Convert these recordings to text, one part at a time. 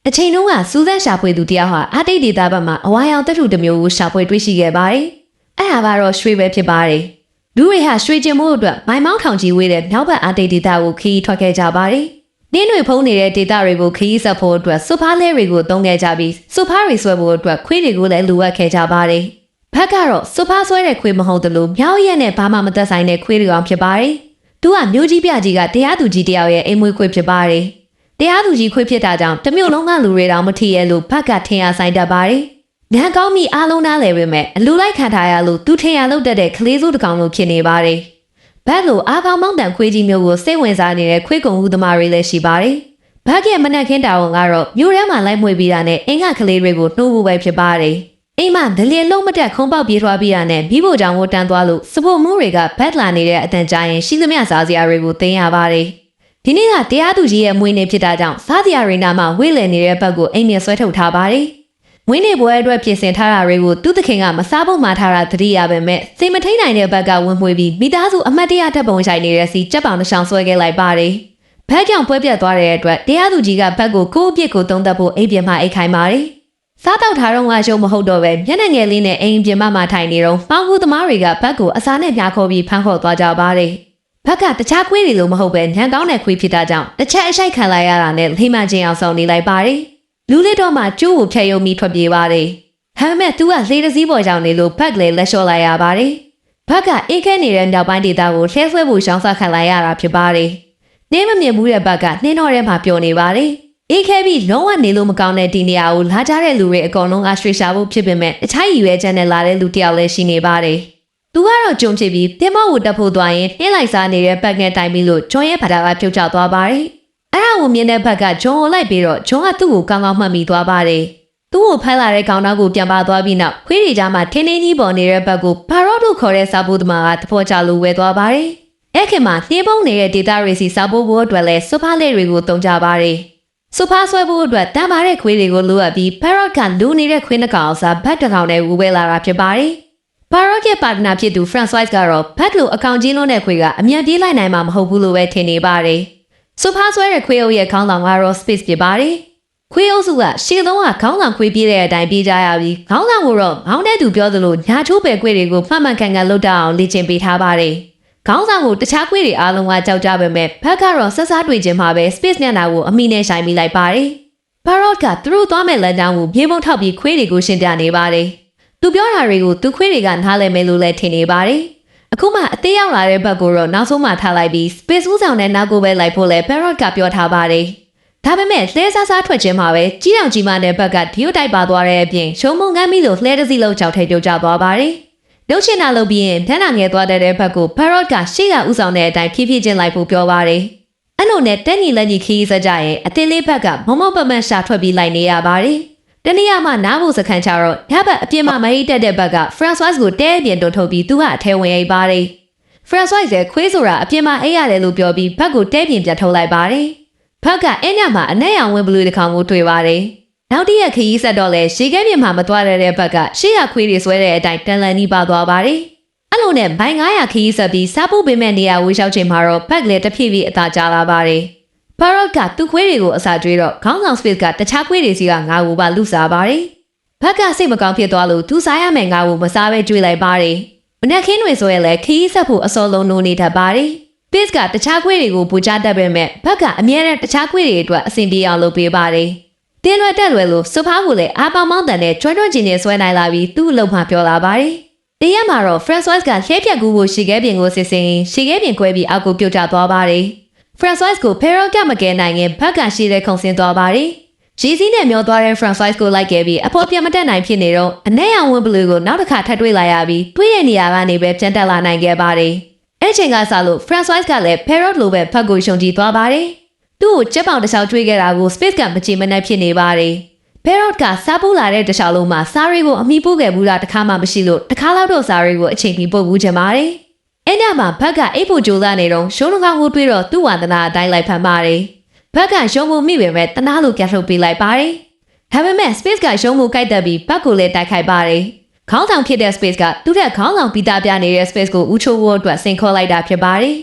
အချိန်တုန်းကစူးစမ်းရှာဖွေသူတယောက်ဟာအာတိတ်ဒေတာဘက်မှာအဝါရောင်တထုတစ်မျိုးကိုရှာဖွေတွေ့ရှိခဲ့ပါတယ်။အဲ့ဒါကတော့ရွှေပဲဖြစ်ပါတယ်။လူတွေဟာရွှေကျင်မှုအတွက်မိုင်မောင်းထောင်ကြီးဝေးတဲ့မြောက်ဘက်အာတိတ်ဒေတာကိုခရီးထွက်ခဲ့ကြပါတယ်။နင်းတွေဖုံးနေတဲ့ဒေတာတွေကိုခရီးဆက်ဖို့အတွက်စူဖားလဲတွေကိုသုံးခဲ့ကြပြီးစူဖားတွေဆွဲဖို့အတွက်ခွေးတွေကိုလည်းလိုအပ်ခဲ့ကြပါတယ်။ဘက်ကတော့စူဖားဆွဲတဲ့ခွေးမဟုတ်သလိုမြောက်ရက်နဲ့ဘာမှမသက်ဆိုင်တဲ့ခွေးတွေအောင်ဖြစ်ပါတယ်။သူကမျိုးကြီးပြကြီးကတရားသူကြီးတယောက်ရဲ့အိမ်မွေးခွေးဖြစ်ပါတယ်။တရားသူကြီးခွေးဖြစ်တာကြောင့်တမျိုးလုံးကလူတွေတောင်မထီရဲလို့ဘက်ကထင်ရဆိုင်တတ်ပါတယ်။နန်းကောင်းမိအားလုံးနားလည်ပေမဲ့အလူလိုက်ခံထားရလို့သူထင်ရလို့တက်တဲ့ကလေးစိုးတစ်ကောင်လိုဖြစ်နေပါတယ်။ဘက်လိုအားကောင်းမောင်းတန်ခွေးကြီးမျိုးကိုစိတ်ဝင်စားနေတဲ့ခွေးကုံဦးသမားတွေလည်းရှိပါတယ်။ဘက်ရဲ့မနက်ခင်းတာဝန်ကတော့မြို့ထဲမှာလိုက်မွေပြီးတာနဲ့အင်္ဂကလေးတွေကိုနှိုးဖို့ပဲဖြစ်ပါတယ်။အိမ်မှာဒလင်လုံးမတက်ခုံပေါက်ပြေးထွားပြီးတာနဲ့မိဖို့ကြောင့်ကိုတန်းသွားလို့စဖို့မှုတွေကဘက်လာနေတဲ့အတန်ကြာရင်ရှိသမျှစားစရာတွေကိုသိမ်းရပါတယ်။ဒီနေ့ကတရားသူကြီးရဲ့မွေးနေ့ဖြစ်တာကြောင့်စားစရာတွေနာမှာဝေးလည်နေတဲ့ဘက်ကိုအိမ်မြဆွဲထုတ်ထားပါတယ်။မွေးနေ့ပွဲအတွက်ပြင်ဆင်ထားတာတွေကိုသူ့သခင်ကမစားဖို့မှာထားတာသတိရပါမဲ့စိတ်မထိန်နိုင်တဲ့ဘက်ကဝင်မွေပြီးမိသားစုအမတ်တရတပ်ပုံဆိုင်နေတဲ့စီကြက်ပေါင်တစ်ချောင်းဆွဲခဲ့လိုက်ပါတယ်။ဘက်ကြောင့်ပွဲပြတ်သွားတဲ့အတွက်တရားသူကြီးကဘက်ကိုကိုယ့်အပြစ်ကိုသုံးသပ်ဖို့အိမ်ပြင်မှာအိတ်ခိုင်းပါတယ်။စားတောက်ထားတော့ငါရှုံးမဟုတ်တော့ပဲမျက်နှာငယ်လေးနဲ့အိမ်ပြင်မှာထိုင်နေတော့ပေါင်းကူသမားတွေကဘက်ကိုအစားနဲ့ပြားခေါ်ပြီးဖမ်းခေါ်သွားကြပါတယ်။ဘက်ကတခြားခွေးတွေလိုမဟုတ်ပဲညံကောင်းတဲ့ခွေးဖြစ်တာကြောင့်တစ်ချက်အရှိုက်ခံလိုက်ရတာနဲ့လိမ့်မချင်းအောင်ဆောင်နေလိုက်ပါတယ်။လူလေးတော့မှကျိုးကိုဖျက်ယုံပြီးထွက်ပြေးပါတယ်။ဒါပေမဲ့သူကလေတစည်းပေါ်ကြောင့်နေလို့ဘက်လည်းလက်လျှော့လိုက်ရပါတယ်။ဘက်ကအေးခဲနေတဲ့မြောက်ပိုင်းဒေသကိုလှဲဆွဲဖို့ရှောင်းစားခံလိုက်ရတာဖြစ်ပါတယ်။နှင်းမမြင်ဘူးတဲ့ဘက်ကနှင်းတော်ထဲမှာပျော်နေပါတယ်။အေးခဲပြီးလုံးဝနေလို့မကောင်းတဲ့ဒီနေရာကိုလာကြတဲ့လူတွေအကုန်လုံးကရွှေရှာဖို့ဖြစ်ပေမဲ့အခြားရည်ရွယ်ချက်နဲ့လာတဲ့လူတယောက်လည်းရှိနေပါတယ်။သူကတော့ကြုံဖြစ်ပြီးတင်မောက်ကိုတက်ဖို့သွားရင်နှင်းလိုက်စားနေတဲ့ဘက်နဲ့တိုင်ပြီးလို့ဂျွန်ရဲ့ဘာသာကပြုတ်ကျသွားပါတယ်။အဲ့ဒါကိုမြင်တဲ့ဘက်ကဂျွန်ကိုလိုက်ပြီးတော့ဂျွန်ကသူ့ကိုကောင်းကောင်းမှတ်မိသွားပါတယ်။သူ့ကိုဖမ်းလာတဲ့ကောင်တော့ကိုပြန်ပါသွားပြီးနောက်ခွေးတွေကြားမှာထင်းထင်းကြီးပေါ်နေတဲ့ဘက်ကိုဘာရော့တို့ခေါ်တဲ့စာပိုးသမားကသဘောကျလို့ဝဲသွားပါတယ်။အဲ့ခင်မှာနှင်းပုံးနေတဲ့ဒေတာတွေစီစာပိုးဖို့အတွက်လဲစူဖားလေးတွေကိုတုံးကြပါတယ်။စူဖားဆွဲဖို့အတွက်တန်ပါတဲ့ခွေးတွေကိုလိုအပ်ပြီး Parrot ကလူနေတဲ့ခွေးနှကောင်အစားဘက်တစ်ကောင်နဲ့ဝူဝဲလာတာဖြစ်ပါတယ်။ Parrot ရဲ့ပါတနာဖြစ်သူ Francois ကတော့ဘက်လိုအကောင်ကြီးလုံးတဲ့ခွေးကအမြန်ပြေးလိုက်နိုင်မှာမဟုတ်ဘူးလို့ပဲထင်နေပါတယ်။စူဖားဆွဲတဲ့ခွေးအုပ်ရဲ့ခေါင်းဆောင်ကတော့ Space ဖြစ်ပါတယ်။ခွေးအုပ်စုကရှေ့ဆုံးကခေါင်းဆောင်ခွေးပြေးတဲ့အတိုင်းပြေးကြရပြီးခေါင်းဆောင်ကိုတော့မောင်းတဲ့သူပြောသလိုညာချိုးပယ်ခွေးတွေကိုမှန်မှန်ကန်ကန်လှုပ်တတ်အောင်လေ့ကျင့်ပေးထားပါတယ်။ခေါင်းဆောင်ကိုတခြားခွေးတွေအားလုံးကကြောက်ကြပေမဲ့ဘက်ကတော့ဆက်စားတွေ့ခြင်းမှာပဲ Space မျက်နှာကိုအမိနဲ့ဆိုင်မိလိုက်ပါတယ်။ Parrot ကသူတို့သွားမဲ့လမ်းကြောင်းကိုပြေးပုံထောက်ပြီးခွေးတွေကိုရှင်းပြနေပါတယ်။သူပြောတာတွေကိုသူခွေးတွေကနားလည်မယ်လို့လည်းထင်နေပါတယ်။အခုမှအသေးရောက်လာတဲ့ဘက်ကိုတော့နောက်ဆုံးမှထားလိုက်ပြီး Space ဦးဆောင်တဲ့နောက်ကိုပဲလိုက်ဖို့လဲ Parrot ကပြောထားပါတယ်။ဒါပေမဲ့လှဲစားစားထွက်ခြင်းမှာပဲကြီးအောင်ကြီးမတဲ့ဘက်ကဒီယိုတိုက်ပါသွားတဲ့အပြင်ရှုံမုံကမ်းပြီးလို့လှဲတစီလုံးကြောက်ထိတ်ပြုတ်ကျသွားပါတယ်။လှုပ်ရှင်တာလုပ်ပြီးရင်မျက်နှာငယ်သွားတဲ့ဘက်ကို Parrot ကရှေ့ကဦးဆောင်တဲ့အတိုင်းဖြည်းဖြည်းချင်းလိုက်ဖို့ပြောပါတယ်။အဲ့လိုနဲ့တက်ညီလက်ညီခီးစကြရင်အသေးလေးဘက်ကမမပမန်ရှာထွက်ပြီးလိုက်နေရပါတယ်။တနေ့ကမှနားဖို့စခန်းချတော့ညဘက်အပြင်မှာမဟိတက်တဲ့ဘက်က Francois ကိုတဲအပြင်တွန်းထုတ်ပြီးသူကအထဲဝင်ရိုက်ပါတယ်။ Francois ရဲ့ခွေးဆိုတာအပြင်မှာအိပ်ရတယ်လို့ပြောပြီးဘက်ကိုတဲပြင်ပြတ်ထုတ်လိုက်ပါတယ်။ဘက်ကအဲ့ညမှာအနက်ရောင်ဝင်ဘလူးတစ်ကောင်ကိုတွေ့ပါတယ်။နောက်တည့်ရက်ခရီးဆက်တော့လဲရေခဲပြင်မှာမသွားတဲ့ဘက်ကရှေ့ရခွေးတွေဆွဲတဲ့အတိုင်းတန်လန်နီးပါသွားပါတယ်။အဲ့လိုနဲ့ဘိုင်900ခရီးဆက်ပြီးစားဖို့ပေးမဲ့နေရာဝေးလျှောက်ချိန်မှာတော့ဘက်လည်းတဖြည်းဖြည်းအသာကျလာပါတယ်။ Parrot ကသူ့ခွေးတွေကိုအစာကျွေးတော့ခေါင်းဆောင် Space ကတခြားခွေးတွေစီကငါ့ကိုပါလူစားပါတယ်။ဘက်ကစိတ်မကောင်းဖြစ်သွားလို့သူစားရမယ်ငါ့ကိုမစားပဲကျွေးလိုက်ပါတယ်။မနက်ခင်းတွေဆိုရင်လည်းခရီးဆက်ဖို့အစောလုံးနိုးနေတတ်ပါတယ်။ Space ကတခြားခွေးတွေကိုပူချတတ်ပေမဲ့ဘက်ကအမြဲတမ်းတခြားခွေးတွေအတွက်အဆင်ပြေအောင်လုပ်ပေးပါတယ်။တင်းလွယ်တက်လွယ်လို့စူဖားကိုလည်းအားပေါင်းမောင်းတန်နဲ့ကျွမ်းကျွမ်းကျင်ကျင်ဆွဲနိုင်လာပြီးသူ့အလုပ်မှပြောလာပါတယ်။တရားမှာတော့ Francois ကလှဲပြက်ကူးဖို့ရှီခဲပြင်ကိုစစ်စင်ရှီခဲပြင်ခွဲပြီးအောက်ကိုပြုတ်ကျသွားပါတယ်။ Francois ကို Parrot ကမကဲနိုင်ရင်ဘက်ကရှိတဲ့ခုံစင်းသွားပါတယ်။ရီစီးနဲ့မျောသွားတဲ့ Francois ကိုလိုက်ခဲ့ပြီးအဖော်ပြန်မတက်နိုင်ဖြစ်နေတော့အနက်ရောင်ဝင်ဘလူးကိုနောက်တစ်ခါထပ်တွေ့လာရပြီးတွေးရနေရကနေပဲပြန်တက်လာနိုင်ခဲ့ပါတယ်။အဲ့ချိန်ကစလို့ Francois ကလည်း Parrot လိုပဲဖက်ကိုရှုံကြည့်သွားပါတယ်။သူ့ကိုကြက်ပေါင်တစ်ချောင်းကျွေးခဲ့တာကို Space ကမကြည့်မနှက်ဖြစ်နေပါတယ်။ Parrot ကစားပူလာတဲ့တစ်ချောင်းလုံးမှာစားရီကိုအမိပို့ခဲ့ဘူးလားတစ်ခါမှမရှိလို့တစ်ခါလောက်တော့စားရီကိုအချိန်ပြီးပို့ဘူးချင်ပါတယ်။အဲ့ညမှာဘက်ကအိပ်ဖို့ကြိုးစားနေတော့ရှုံးနှကောင်ကိုတွေးတော့သူ့ဝါသနာအတိုင်းလိုက်ဖမ်းပါတယ်။ဘက်ကရှုံးမှုမိပေမဲ့တနာလိုကြက်ထုတ်ပေးလိုက်ပါတယ်။ဒါပေမဲ့ Space ကရှုံးမှုကြိုက်တက်ပြီးဘက်ကိုလည်းတိုက်ခိုက်ပါတယ်။ခေါင်းဆောင်ဖြစ်တဲ့ Space ကသူ့ထက်ခေါင်းဆောင်ပြီးသားပြနေတဲ့ Space ကိုဦးချိုးဖို့အတွက်စင်ခေါ်လိုက်တာဖြစ်ပါတယ်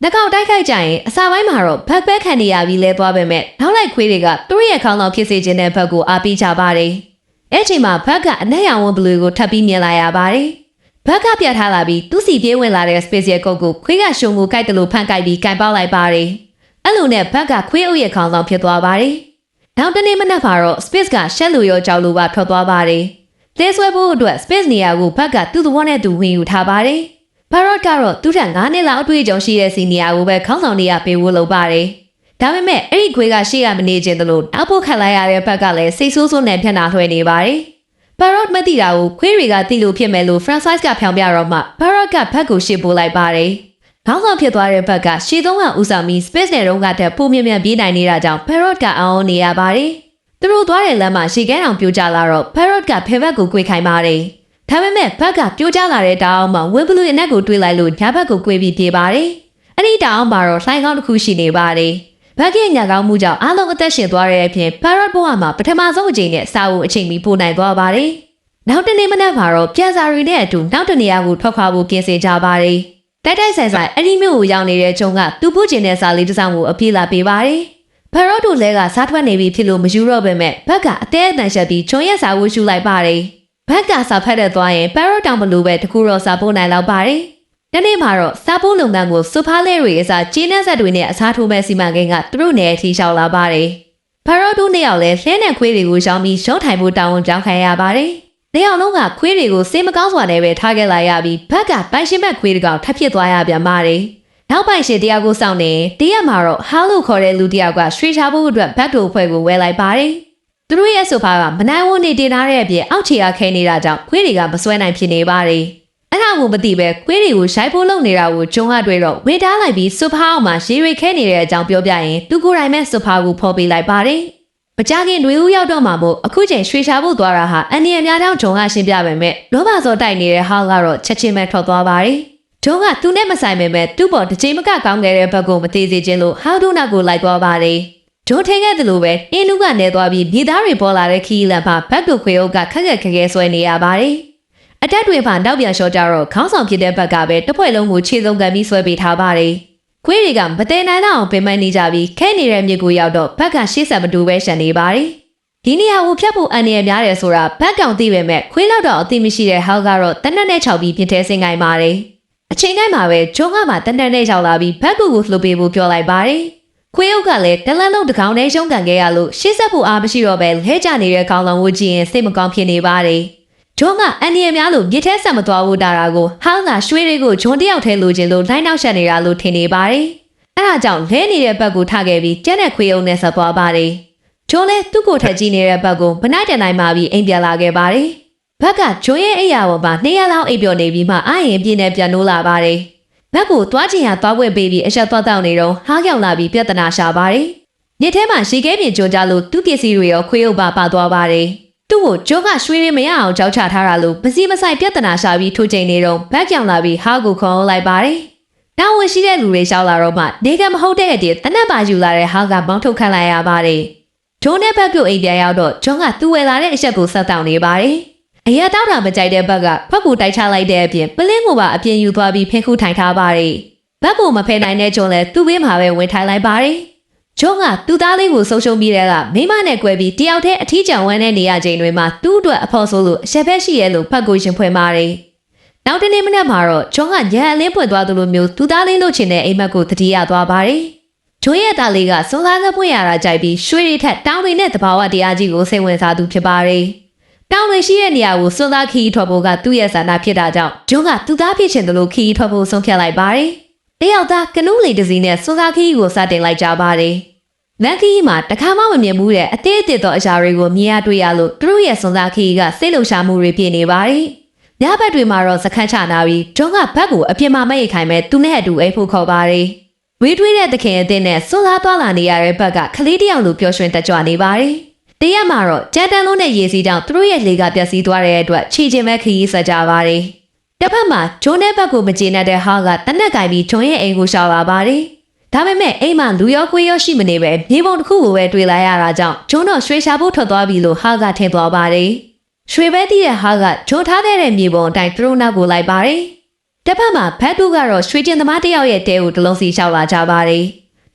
နှကောက်တိုက်ခိုက်ကြရင်အစာပိုင်းမှာတော့ဘက်ဘက်ခံနေရပြီးလဲသွားပေမဲ့နောက်လိုက်ခွေးတွေကသူတို့ရဲ့ခေါင်းဆောင်ဖြစ်စေခြင်းတဲ့ဘက်ကိုအားပေးကြပါတယ်။အဲ့ချိန်မှာဘက်ကအနက်ရောင်ဝန်းဘလူးကိုထပ်ပြီးမြင်လာရပါတယ်။ဘက်ကပြထားလာပြီးသူ့စီပြေးဝင်လာတဲ့ special ကုတ်ကိုခွေးကရှုံကိုကိုက်တယ်လို့ဖန်ကိုက်ပြီးကင်ပေါက်လိုက်ပါတယ်။အဲ့လိုနဲ့ဘက်ကခွေးအုပ်ရဲ့ခေါင်းဆောင်ဖြစ်သွားပါတယ်။နောက်တနေ့မနက်မှာတော့ space ကရှက်လူရောကြောက်လို့ပါထွက်သွားပါတယ်။လဲဆွဲဖို့အတွက် space နေရာကိုဘက်ကသူ့သဘောနဲ့သူဝင်ယူထားပါတယ်။ Parrot ကတော့သူ့ထက်9နှစ်လောက်အတွေ့အကြုံရှိတဲ့စီနီယာကိုပဲခေါင်းဆောင်နေရပေးဖို့လုပ်ပါတယ်။ဒါပေမဲ့အဲ့ဒီခွေးကရှေ့ရမနေခြင်းတလို့နောက်ဖို့ခတ်လိုက်ရတဲ့ဘက်ကလည်းစိတ်ဆိုးဆိုးနဲ့ဖြတ်နာလွှဲနေပါတယ်။ Parrot မသိတာကိုခွေးတွေကသိလို့ဖြစ်မယ်လို့ franchise ကဖြောင်းပြတော့မှ Parrot ကဘက်ကိုရှေ့ပို့လိုက်ပါတယ်။ခေါင်းဆောင်ဖြစ်သွားတဲ့ဘက်ကရှေ့သုံးကဦးဆောင်ပြီး space နဲ့တော့ကတက်ပိုမြင်မြန်ပြေးနိုင်နေတာကြောင့် Parrot ကအောင်းနေရပါတယ်။သူတို့သွားတဲ့လမ်းမှာရှေ့ကန်းအောင်ပြိုကျလာတော့ Parrot ကဖဲဘက်ကို꿰ခိုင်းပါတယ်။ဒါပေမဲ့ဘက်ကပြိုကျလာတဲ့တောင်မှာဝင်းဘလူးရဲ့နက်ကိုတွေးလိုက်လို့ညာဘက်ကို꿰ပြီးပြေးပါတယ်။အဲ့ဒီတောင်မှာတော့လှိုင်းကောင်းတစ်ခုရှိနေပါတယ်။ဘက်ရဲ့ညာကောင်းမှုကြောင့်အားလုံးအသက်ရှင်သွားတဲ့အပြင် Parrot ဘဝမှာပထမဆုံးအကြိမ်နဲ့စာအုပ်အချိန်မီပို့နိုင်သွားပါတယ်။နောက်တနေ့မနက်မှာတော့ပြန်စာရီနဲ့အတူနောက်တနေရာကိုထွက်ခွာဖို့ပြင်ဆင်ကြပါတယ်။တိုက်တိုက်ဆိုင်ဆိုင်အဲ့ဒီမြို့ကိုရောက်နေတဲ့ကျုံကသူ့ပို့ကျင်တဲ့စာလေးတစ်စောင်ကိုအပြေးလာပေးပါတယ်။ Parrot တို့လည်းကစားထွက်နေပြီဖြစ်လို့မယူတော့ပေမဲ့ဘက်ကအသေးအတန်ရှက်ပြီးကျုံရဲ့စာကိုရှူလိုက်ပါတယ်။ဘက်ကစာဖတ်တဲ့သွားရင် Parrot တောင်မလို့ပဲတကူတော့စာပို့နိုင်လောက်ပါတယ်။ဒီနေ့မှာတော့စာပို့လုပ်ငန်းကိုစူဖားလေးတွေအစားကျင်းနှက်ဆက်တွေနဲ့အစားထိုးမဲ့စီမံကိန်းကသူတို့နယ်အထိလျှောက်လာပါတယ်။ Parrot တို့နှစ်ယောက်လည်းလှဲနဲ့ခွေးတွေကိုရှောင်းပြီးရုံးထိုင်ဖို့တာဝန်ကြောင်းခံရပါတယ်။နှစ်ယောက်လုံးကခွေးတွေကိုစေးမကောင်းစွာနဲ့ပဲထားခဲ့လိုက်ရပြီးဘက်ကပိုင်ရှင်ဘက်ခွေးတကောင်ထပ်ဖြစ်သွားရပြန်ပါတယ်။နောက်ပိုင်ရှင်တယောက်ကိုစောင့်နေတရက်မှာတော့ဟာလို့ခေါ်တဲ့လူတယောက်ကရွှေချဖို့အတွက်ဘက်တို့အဖွဲ့ကိုဝဲလိုက်ပါတယ်။သူတို့ရဲ့ဆိုဖာကမနိုင်ဝန်းနေတင်ထားတဲ့အပြင်အောက်ခြေကခဲနေတာကြောင့်ခွေးတွေကမစွဲနိုင်ဖြစ်နေပါတယ်။အဲ့ဒါကိုမသိပဲခွေးတွေကိုရှိုက်ဖို့လုပ်နေတာကိုကျုံကတွေ့တော့ဝေထားလိုက်ပြီးဆိုဖာအောက်မှာရေရိခဲနေတဲ့အကြောင်းပြောပြရင်သူကိုယ်တိုင်ပဲဆိုဖာကိုဖော်ပေးလိုက်ပါတယ်။မကြခင်တွေဦးရောက်တော့မှမို့အခုချိန်ရွှေချဖို့သွားတာဟာအန်ဒီအများတောင်ဂျုံကရှင်းပြပေမဲ့လောဘစောတိုက်နေတဲ့ဟောက်ကတော့ချက်ချင်းပဲထွက်သွားပါတယ်။ဂျုံကသူနဲ့မဆိုင်ပေမဲ့သူ့ပေါ်တစ်ချိန်မကကောင်းခဲ့တဲ့ဘက်ကိုမသေးစေခြင်းလို့ဟောက်တို့နောက်ကိုလိုက်သွားပါတယ်။ဂျုံထင်ခဲ့သလိုပဲအင်းလူကနေသွားပြီးမြေသားတွေပေါ်လာတဲ့ခီးလန်မှာဘက်ကိုခွေအုပ်ကခက်ခက်ခဲခဲဆွဲနေရပါတယ်။အတက်တွေမှာနောက်ပြန်လျှော့ကြတော့ခေါင်းဆောင်ဖြစ်တဲ့ဘက်ကပဲတစ်ဖွဲ့လုံးကိုခြေစုံကန်ပြီးဆွဲပေးထားပါတယ်။ခွေးတွေကမတဲနိုင်တော့အောင်ပင်ပန်းနေကြပြီးခဲနေတဲ့မြစ်ကိုရောက်တော့ဘက်ကရှေ့ဆက်မတူပဲရှန်နေပါတယ်။ဒီနေရာကိုဖြတ်ဖို့အန်ရများတယ်ဆိုတာဘက်ကောင်သိပေမဲ့ခွေးလောက်တော့အသိမရှိတဲ့ဟောက်ကတော့တနက်နဲ့ခြောက်ပြီးပြင်းထဲဆင်းခိုင်းပါတယ်။အချိန်တိုင်းမှာပဲဂျုံကမှတနက်နဲ့ရောက်လာပြီးဘက်ကူကိုလှုပ်ပေးဖို့ပြောလိုက်ပါတယ်။ခွေးအုပ်ကလည်းတလန်းလုံးတစ်ကောင်နဲ့ရှုံးကန်ခဲ့ရလို့ရှေ့ဆက်ဖို့အားမရှိတော့ပဲလဲကျနေတဲ့ခေါင်းလောင်ကိုကြည့်ရင်စိတ်မကောင်းဖြစ်နေပါတယ်။ဂျုံကအန်ရများလို့မြစ်ထဲဆက်မသွားဘူးတာတာကိုဟောင်းကရွှေတွေကိုဂျွန်တယောက်ထဲလိုချင်လို့လိုင်းနောက်ရှက်နေတာလို့ထင်နေပါတယ်။အဲ့ဒါကြောင့်လဲနေတဲ့ဘက်ကိုထားခဲ့ပြီးကျန်တဲ့ခွေးအုပ်နဲ့ဆက်သွားပါတယ်။ဂျွန်လည်းသူ့ကိုထက်ကြည့်နေတဲ့ဘက်ကိုဗနိုက်တန်တိုင်းမှာပြီးအိမ်ပြန်လာခဲ့ပါတယ်။ဘက်ကဂျွန်ရဲ့အိယာပေါ်မှာ200လောက်အိပ်ပျော်နေပြီးမှအာရင်ပြင်းနဲ့ပြန်နိုးလာပါတယ်။ဘက်ကိုသွားချင်ရသွားဝဲပေးပြီးအဆက်သွားတောက်နေတော့ဟားရောက်လာပြီးပြဿနာရှာပါတယ်။ညထဲမှာရှီခဲပြင်ကြိုကြလို့သူ့ပစ္စည်းတွေရောခွေးအုပ်ပါသွားပါတယ်။သူ့ကိုဂျုံကရွှေတွေမရအောင်ကြောက်ချထားတာလို့ပစီမဆိုင်ပြဿနာရှာပြီးထိုးချိန်နေတော့ဘက်ကြောင်လာပြီးဟားကိုခေါ်လိုက်ပါတယ်။နောက်ဝင်ရှိတဲ့လူတွေရှောက်လာတော့မှနေကမဟုတ်တဲ့အတည်းတနက်ပါယူလာတဲ့ဟားကမောင်းထုတ်ခန့်လိုက်ရပါတယ်။ဂျုံနဲ့ဘက်ပြုတ်အိမ်ပြန်ရောက်တော့ဂျုံကသူ့ဝယ်လာတဲ့အချက်ကိုဆက်တောင်းနေပါတယ်။အရာတောက်တာမကြိုက်တဲ့ဘက်ကဖက်ကိုတိုက်ချလိုက်တဲ့အပြင်ပလင်းကိုပါအပြင်ယူသွားပြီးဖင်ခုထိုင်ထားပါတယ်။ဘက်ကိုမဖယ်နိုင်တဲ့ဂျုံလည်းသူ့ဘေးမှာပဲဝင်ထိုင်လိုက်ပါတယ်။ဂျုံကသူ့သားလေးကိုဆုံးရှုံးပြီးတဲ့ကမိမနဲ့ကွဲပြီးတယောက်တည်းအထီးကျန်ဝမ်းတဲ့နေရချိန်တွေမှာသူ့အတွက်အဖို့ဆိုလို့အချက်ပဲရှိရဲ့လို့ဖက်ကိုရှင်ဖွင့်ပါတယ်။နောက်တနေ့မနက်မှာတော့ဂျုံကညံအလင်းပွင့်သွားသလိုမျိုးသူ့သားလေးလို့ချင်တဲ့အိမ်မက်ကိုတတိယသွားပါတယ်။ဂျုံရဲ့သားလေးကစွန်စားကပွင့်ရတာကြိုက်ပြီးရွှေတွေထက်တောင်းတွေနဲ့တဘာဝတရားကြီးကိုစိတ်ဝင်စားသူဖြစ်ပါတယ်။တောင်းတွေရှိတဲ့နေရာကိုစွန်စားခီးထွက်ဖို့ကသူ့ရဲ့ဆန္ဒဖြစ်တာကြောင့်ဂျုံကသူ့သားဖြစ်ချင်တယ်လို့ခီးထွက်ဖို့ဆုံးဖြတ်လိုက်ပါတယ်။တယောက်သားကနူးလေးတစ်စီးနဲ့စွန်စားခီးကိုစတင်လိုက်ကြပါတယ်။လန်ကီမှာတခါမှမမြင်ဘူးတဲ့အသေးအသေးသောအရာတွေကိုမြင်ရတွေ့ရလို့သူတို့ရဲ့စွန်စားခီးကစိတ်လှုပ်ရှားမှုတွေဖြစ်နေပါတယ်။ညဘက်တွေမှာတော့စခန်းချနာပြီးဂျုံကဘက်ကိုအပြစ်မမဲ့ခိုင်မဲ့သူနဲ့အတူအိပ်ဖို့ခေါ်ပါတယ်။ဝေးတွေးတဲ့တခင်အသင်းနဲ့စွန်စားသွားလာနေရတဲ့ဘက်ကခလေးတယောက်လိုပျော်ရွှင်တက်ကြွနေပါတယ်။တရက်မှာတော့ကြမ်းတမ်းလုံးနဲ့ရေစီးကြောင့်သူတို့ရဲ့လေကပျက်စီးသွားတဲ့အတွက်ခြေချင်းမဲ့ခရီးဆက်ကြပါတယ်။တစ်ဖက်မှာဂျုံနဲ့ဘက်ကိုမကျေနပ်တဲ့ဟာကတနက်ကင်ပြီးဂျုံရဲ့အိမ်ကိုရှောက်လာပါတယ်။ဒါပေမဲ့အိမ်မှာလူရောခွေးရောရှိမနေပဲမြေပုံတစ်ခုကိုပဲတွေ့လာရတာကြောင့်ဂျုံတော့ရွှေရှာဖို့ထွက်သွားပြီလို့ဟာကထင်သွားပါတယ်။ရွှေပဲတီးတဲ့ဟာကဂျုံထားတဲ့မြေပုံအတိုင်းသူတို့နောက်ကိုလိုက်ပါတယ်။ တစ်ဖက်မှာဖတ်တူကတော့ရွှေကျင်သမားတယောက်ရဲ့တဲကိုတလုံးစီလျှောက်လာကြပါတယ်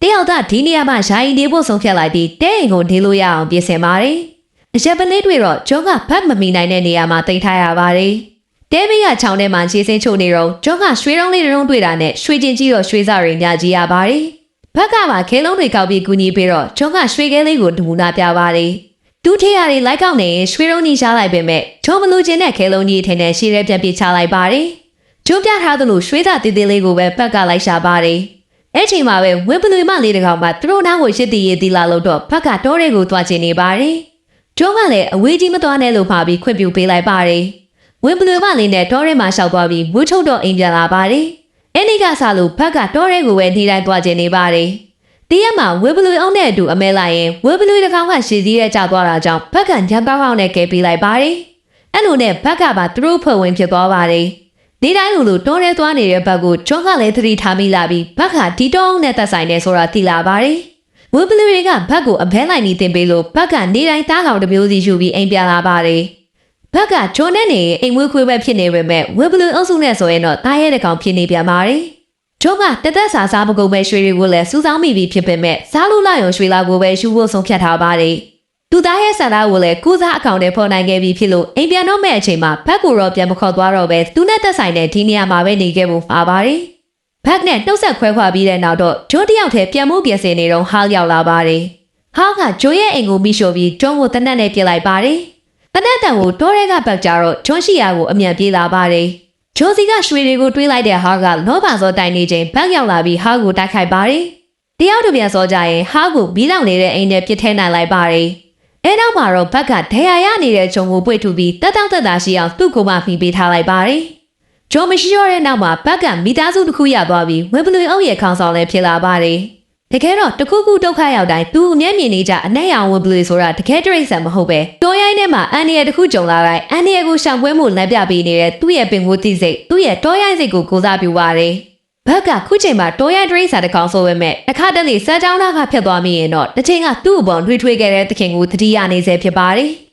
တယောက်သားဒီနေရာမှာယာယီနေဖို့ဆုံးဖြတ်လိုက်ပြီးတဲအိမ်ကိုနေလို့ရအောင်ပြင်ဆင်ပါတယ်အရက်ပလေးတွေတော့ကျောင်းကဖတ်မမီနိုင်တဲ့နေရာမှာတင်ထားရပါတယ်တဲမီးကချောင်းထဲမှာခြေစင်းချို့နေတော့ကျောင်းကရွှေတုံးလေးတုံးတွေ့တာနဲ့ရွှေကျင်ကြီးတော့ရွှေစားတွေညကြီးရပါတယ်ဖက်ကမှခဲလုံးတွေကောက်ပြီးကူညီပြီးတော့ကျောင်းကရွှေခဲလေးကိုနမူနာပြပါတယ်တူးထေးရတွေလိုက်ကောက်နေရွှေတုံးကြီးရှားလိုက်ပေမဲ့ချုံမလူချင်းတဲ့ခဲလုံးကြီးထင်တဲ့ရှည်ရဲပြက်ပြချလိုက်ပါတယ်ကျုံးပြထားသလိုရွှေသားတေးသေးလေးကိုပဲဖက်ကလိုက်ရှာပါတယ်အဲ့ချိန်မှာပဲဝင်းပလွေမလေးတကောင်မှသူတို့နားကိုရစ်တီရည်တီလာလို့တော့ဖက်ကတောထဲကိုသွားချင်နေပါတယ်ကျုံးကလည်းအဝေးကြီးမသွားနဲ့လို့မှာပြီးခွင့်ပြုပေးလိုက်ပါတယ်ဝင်းပလွေမလေးနဲ့တောထဲမှာရှောက်သွားပြီးမူးထုတ်တော့အိမ်ပြန်လာပါတယ်အဲ့ဒီကစားလို့ဖက်ကတောထဲကိုပဲနေတိုင်းသွားချင်နေပါတယ်တရက်မှာဝင်းပလွေအောင်တဲ့အတူအမဲလိုက်ရင်ဝင်းပလွေတကောင်ကရှည်စည်းရဲကျသွားတာကြောင့်ဖက်ကညံကောင်းအောင်နဲ့ကဲပေးလိုက်ပါတယ်အဲ့လိုနဲ့ဖက်ကပါသူတို့ဖွဲ့ဝင်ဖြစ်သွားပါတယ်ဒီတိုင်းလိုတောထဲသွားနေတဲ့ဘက်ကိုကျွန်းကလည်းသတိထားမိလာပြီးဘက်ကဒီတောင်းနဲ့သက်ဆိုင်နေဆိုတာသိလာပါတယ်ဝင်းပလူတွေကဘက်ကိုအဘဲလိုက်နေတင်ပေးလို့ဘက်ကနေတိုင်းသားကောင်တစ်မျိုးစီယူပြီးအိမ်ပြန်လာပါတယ်ဘက်ကကျွန်းနဲ့နေအိမ်ဝေးခွေးပဲဖြစ်နေပေမဲ့ဝင်းပလူအုပ်စုနဲ့ဆိုရင်တော့တားရဲတဲ့ကောင်ဖြစ်နေပြန်ပါတယ်ကျွန်းကတက်တက်ဆာစားမကုန်ပဲရွှေတွေကိုလည်းစူးစောင်းမိပြီးဖြစ်ပေမဲ့စားလို့လာရုံရွှေလာကိုပဲယူဖို့ဆုံးဖြတ်ထားပါတယ်သူသားရဲ့ဆန္ဒကိုလည်းကိုစားအကောင့်နဲ့ဖော်နိုင်ခဲ့ပြီးဖြစ်လို့အိမ်ပြန်တော့မဲ့အချိန်မှာဘက်ကိုတော့ပြန်မခေါ်သွားတော့ပဲသူနဲ့သက်ဆိုင်တဲ့ဒီနေရာမှာပဲနေခဲ့ဖို့ပါပါတယ်။ဘက်နဲ့နှုတ်ဆက်ခွဲခွာပြီးတဲ့နောက်တော့ဂျိုးတယောက်တည်းပြန်မှုပြင်ဆင်နေတော့ဟောက်ရောက်လာပါတယ်။ဟောက်ကဂျိုးရဲ့အိမ်ကိုမိရှို့ပြီးတွန်းကိုတနက်နဲ့ပြစ်လိုက်ပါတယ်။တနက်တန်ကိုတိုးရဲကဘက်ကြတော့ဂျွန်းရှိယာကိုအမြန်ပြေးလာပါတယ်။ဂျိုးစီကရွှေတွေကိုတွေးလိုက်တဲ့ဟောက်ကလောပါစောတိုင်နေချိန်ဘက်ရောက်လာပြီးဟောက်ကိုတိုက်ခိုက်ပါတယ်။တယောက်တပြန်စောကြရင်ဟောက်ကိုမီးလောင်နေတဲ့အိမ်နဲ့ပြစ်ထဲနိုင်လိုက်ပါတယ်။အဲနောက်မှာတော့ဘက်ကဒဲရရနေတဲ့ဂျုံကိုပွေ့ထူပြီးတက်တောက်တက်တာရှိအောင်သူ့ကိုမှဖိပေးထားလိုက်ပါတယ်။ဂျုံမရှိတော့တဲ့နောက်မှာဘက်ကမိသားစုတစ်ခုရသွားပြီးဝင်းပလွေအုပ်ရဲ့ခေါင်းဆောင်လည်းဖြစ်လာပါတယ်။တကယ်တော့တခုခုဒုက္ခရောက်တိုင်းသူ့အမျက်မြင်နေကြအနက်ရောင်ဝင်းပလွေဆိုတာတကယ်တရိတ်ဆန်မဟုတ်ပဲတောရိုင်းထဲမှာအန်ဒီရဲ့တစ်ခုကြုံလာတိုင်းအန်ဒီရဲ့ကိုရှောင်ပွဲမှုလက်ပြပေးနေတဲ့သူ့ရဲ့ပင်ကိုတိစိတ်သူ့ရဲ့တောရိုင်းစိတ်ကိုကိုစားပြုပါတယ်။ဘက်ကခုချိန်မှာတောရိုင်းတရိတ်ဆန်တစ်ကောင်ဆိုပေမဲ့အခါတလေစမ်းကြောင်းသားကဖျက်သွားမိရင်တော့တစ်ချိန်ကသူ့အပေါ်ထွေးထွေးခဲ့တဲ့သခင်ကိုတတိယနေစေဖြစ်ပါတယ်။